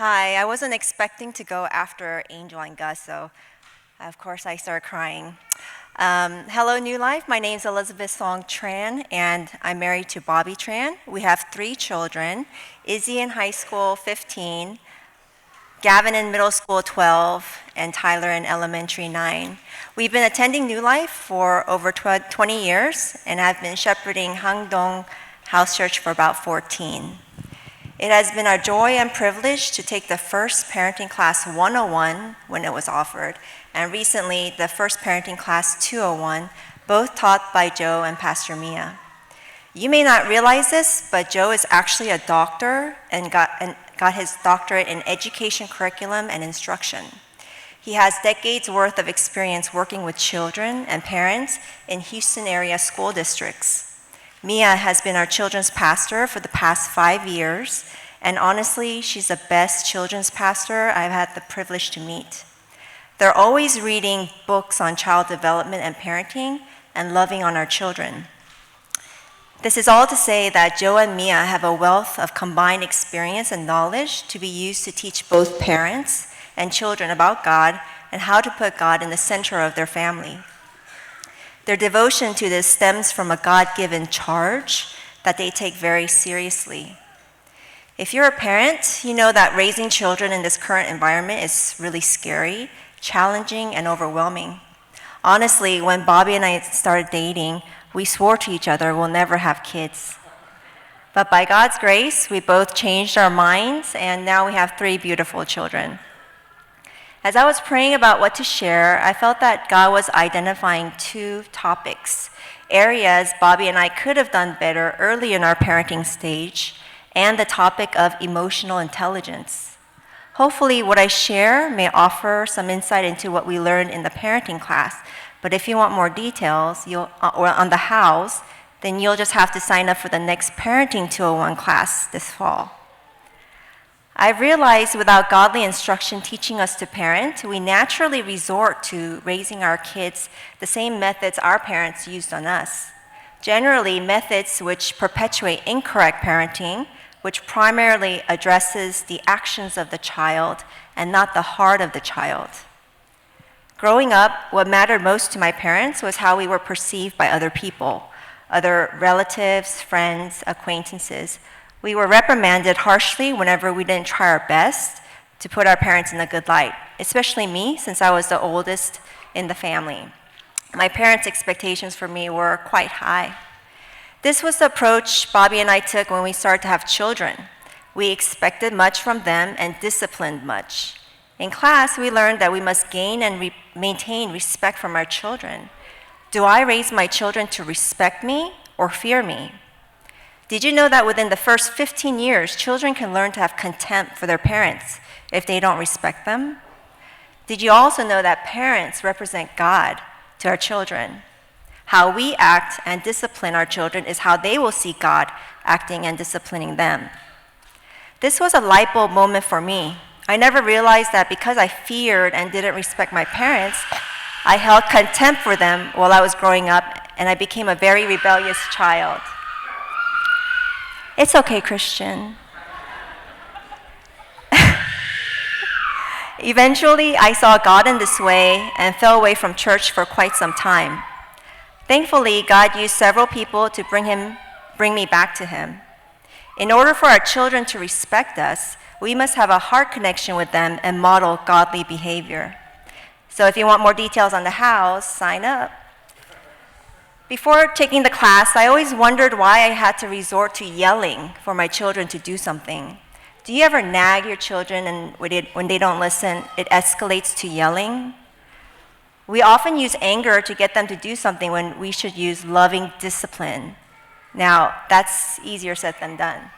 Hi, I wasn't expecting to go after Angel and Gus, so of course I started crying. Hello, New Life. My name is Elizabeth Song Tran, and I'm married to Bobby Tran. We have 3 children, Izzy in high school, 15, Gavin in middle school, 12, and Tyler in elementary, 9. We've been attending New Life for over 20 years, and I've been shepherding Hangdong House Church for about 14. It has been our joy and privilege to take the first parenting class 101 when it was offered, and recently the first parenting class 201, both taught by Joe and Pastor Mia. You may not realize this, but Joe is actually a doctor and got his doctorate in education curriculum and instruction. He has decades worth of experience working with children and parents in Houston area school districts. Mia has been our children's pastor for the past 5 years, and honestly, she's the best children's pastor I've had the privilege to meet. They're always reading books on child development and parenting and loving on our children. This is all to say that Joe and Mia have a wealth of combined experience and knowledge to be used to teach both parents and children about God and how to put God in the center of their family. Their devotion to this stems from a God-given charge that they take very seriously. If you're a parent, you know that raising children in this current environment is really scary, challenging, and overwhelming. Honestly, when Bobby and I started dating, we swore to each other we'll never have kids. But by God's grace, we both changed our minds, and now we have 3 beautiful children. As I was praying about what to share, I felt that God was identifying 2 topics, areas Bobby and I could have done better early in our parenting stage, and the topic of emotional intelligence. Hopefully, what I share may offer some insight into what we learned in the parenting class, but if you want more details or on the hows, then you'll just have to sign up for the next Parenting 201 class this fall. I've realized without godly instruction teaching us to parent, we naturally resort to raising our kids the same methods our parents used on us. Generally, methods which perpetuate incorrect parenting, which primarily addresses the actions of the child and not the heart of the child. Growing up, what mattered most to my parents was how we were perceived by other people, other relatives, friends, acquaintances. We were reprimanded harshly whenever we didn't try our best to put our parents in a good light, especially me, since I was the oldest in the family. My parents' expectations for me were quite high. This was the approach Bobby and I took when we started to have children. We expected much from them and disciplined much. In class, we learned that we must gain and maintain respect from our children. Do I raise my children to respect me or fear me? Did you know that within the first 15 years, children can learn to have contempt for their parents if they don't respect them? Did you also know that parents represent God to our children? How we act and discipline our children is how they will see God acting and disciplining them. This was a light bulb moment for me. I never realized that because I feared and didn't respect my parents, I held contempt for them while I was growing up, and I became a very rebellious child. It's okay, Christian. Eventually, I saw God in this way and fell away from church for quite some time. Thankfully, God used several people to bring me back to Him. In order for our children to respect us, we must have a heart connection with them and model godly behavior. So if you want more details on the hows, sign up. Before taking the class, I always wondered why I had to resort to yelling for my children to do something. Do you ever nag your children and when they don't listen, it escalates to yelling? We often use anger to get them to do something when we should use loving discipline. Now, that's easier said than done.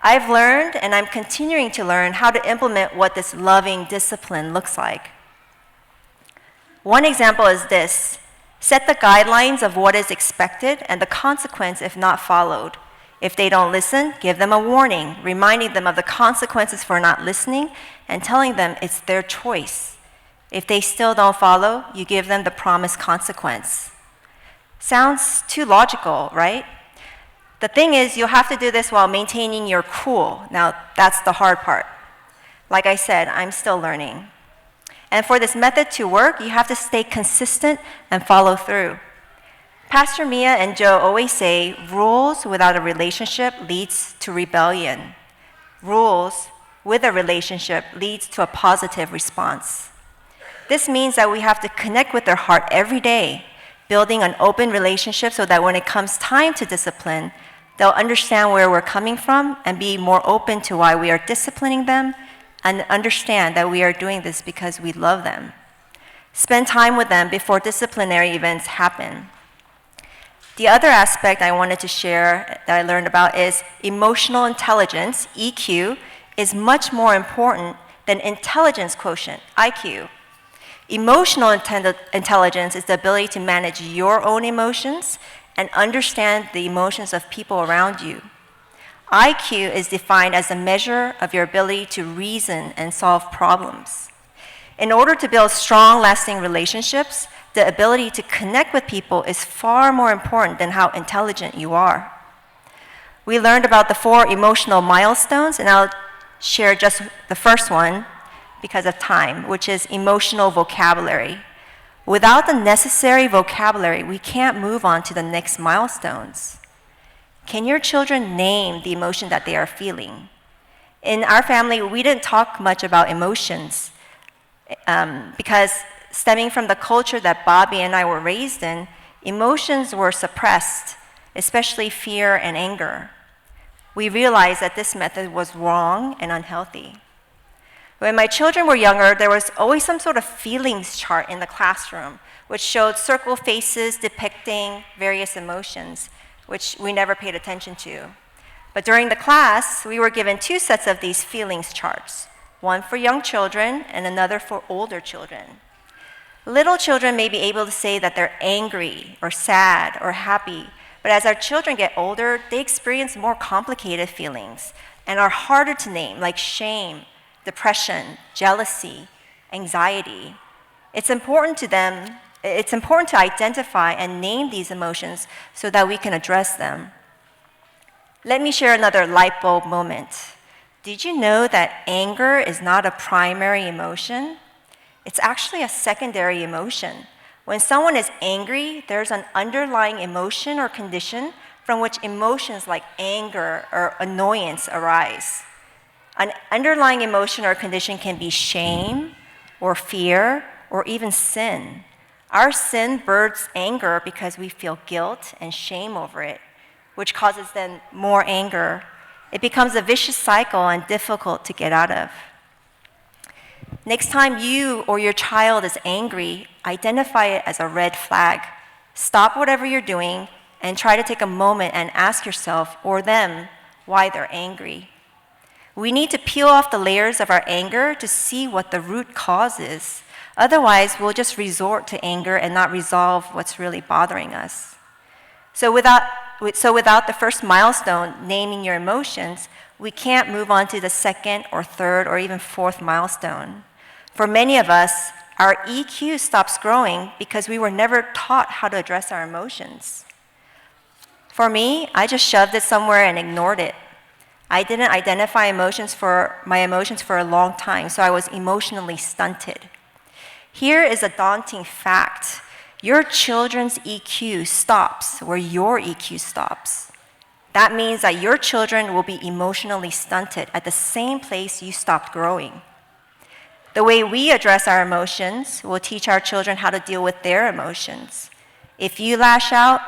I've learned, and I'm continuing to learn, how to implement what this loving discipline looks like. One example is this: set the guidelines of what is expected and the consequence if not followed. If they don't listen, give them a warning, reminding them of the consequences for not listening and telling them it's their choice. If they still don't follow, you give them the promised consequence. Sounds too logical, right? The thing is, you'll have to do this while maintaining your cool. Now, that's the hard part. Like I said, I'm still learning. And for this method to work, you have to stay consistent and follow through. Pastor Mia and Joe always say, rules without a relationship leads to rebellion. Rules with a relationship leads to a positive response. This means that we have to connect with their heart every day, building an open relationship so that when it comes time to discipline, they'll understand where we're coming from and be more open to why we are disciplining them and understand that we are doing this because we love them. Spend time with them before disciplinary events happen. The other aspect I wanted to share that I learned about is emotional intelligence, EQ, is much more important than intelligence quotient, IQ. Emotional intelligence is the ability to manage your own emotions and understand the emotions of people around you. IQ is defined as a measure of your ability to reason and solve problems. In order to build strong, lasting relationships, the ability to connect with people is far more important than how intelligent you are. We learned about the 4 emotional milestones, and I'll share just the first one because of time, which is emotional vocabulary. Without the necessary vocabulary, we can't move on to the next milestones. Can your children name the emotion that they are feeling? In our family, we didn't talk much about emotions because stemming from the culture that Bobby and I were raised in, emotions were suppressed, especially fear and anger. We realized that this method was wrong and unhealthy. When my children were younger, there was always some sort of feelings chart in the classroom, which showed circle faces depicting various emotions, which we never paid attention to. But during the class, we were given 2 sets of these feelings charts, one for young children and another for older children. Little children may be able to say that they're angry or sad or happy, but as our children get older, they experience more complicated feelings and are harder to name, like shame, depression, jealousy, anxiety. It's important to identify and name these emotions so that we can address them. Let me share another light bulb moment. Did you know that anger is not a primary emotion? It's actually a secondary emotion. When someone is angry, there's an underlying emotion or condition from which emotions like anger or annoyance arise. An underlying emotion or condition can be shame or fear or even sin. Our sin births anger because we feel guilt and shame over it, which causes then more anger. It becomes a vicious cycle and difficult to get out of. Next time you or your child is angry, identify it as a red flag. Stop whatever you're doing and try to take a moment and ask yourself or them why they're angry. We need to peel off the layers of our anger to see what the root cause is. Otherwise, we'll just resort to anger and not resolve what's really bothering us. So without the first milestone, naming your emotions, we can't move on to the second or third or even 4th milestone. For many of us, our EQ stops growing because we were never taught how to address our emotions. For me, I just shoved it somewhere and ignored it. I didn't identify my emotions for a long time, so I was emotionally stunted. Here is a daunting fact. Your children's EQ stops where your EQ stops. That means that your children will be emotionally stunted at the same place you stopped growing. The way we address our emotions will teach our children how to deal with their emotions. If you lash out,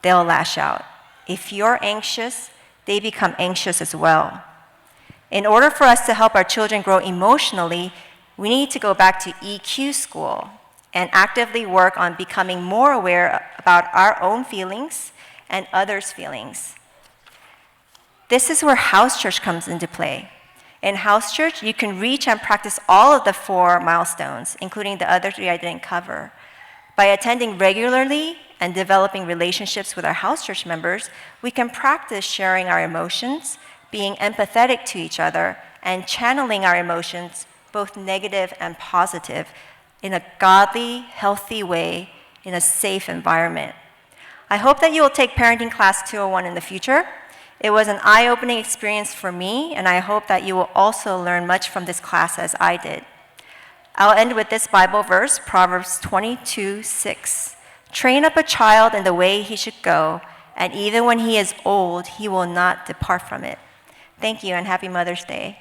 they'll lash out. If you're anxious, they become anxious as well. In order for us to help our children grow emotionally, we need to go back to EQ school and actively work on becoming more aware about our own feelings and others' feelings. This is where house church comes into play. In house church, you can reach and practice all of the 4 milestones, including the other 3 I didn't cover. By attending regularly and developing relationships with our house church members, we can practice sharing our emotions, being empathetic to each other, and channeling our emotions, both negative and positive, in a godly, healthy way, in a safe environment. I hope that you will take Parenting Class 201 in the future. It was an eye-opening experience for me, and I hope that you will also learn much from this class as I did. I'll end with this Bible verse, Proverbs 22:6. Train up a child in the way he should go, and even when he is old, he will not depart from it. Thank you, and happy Mother's Day.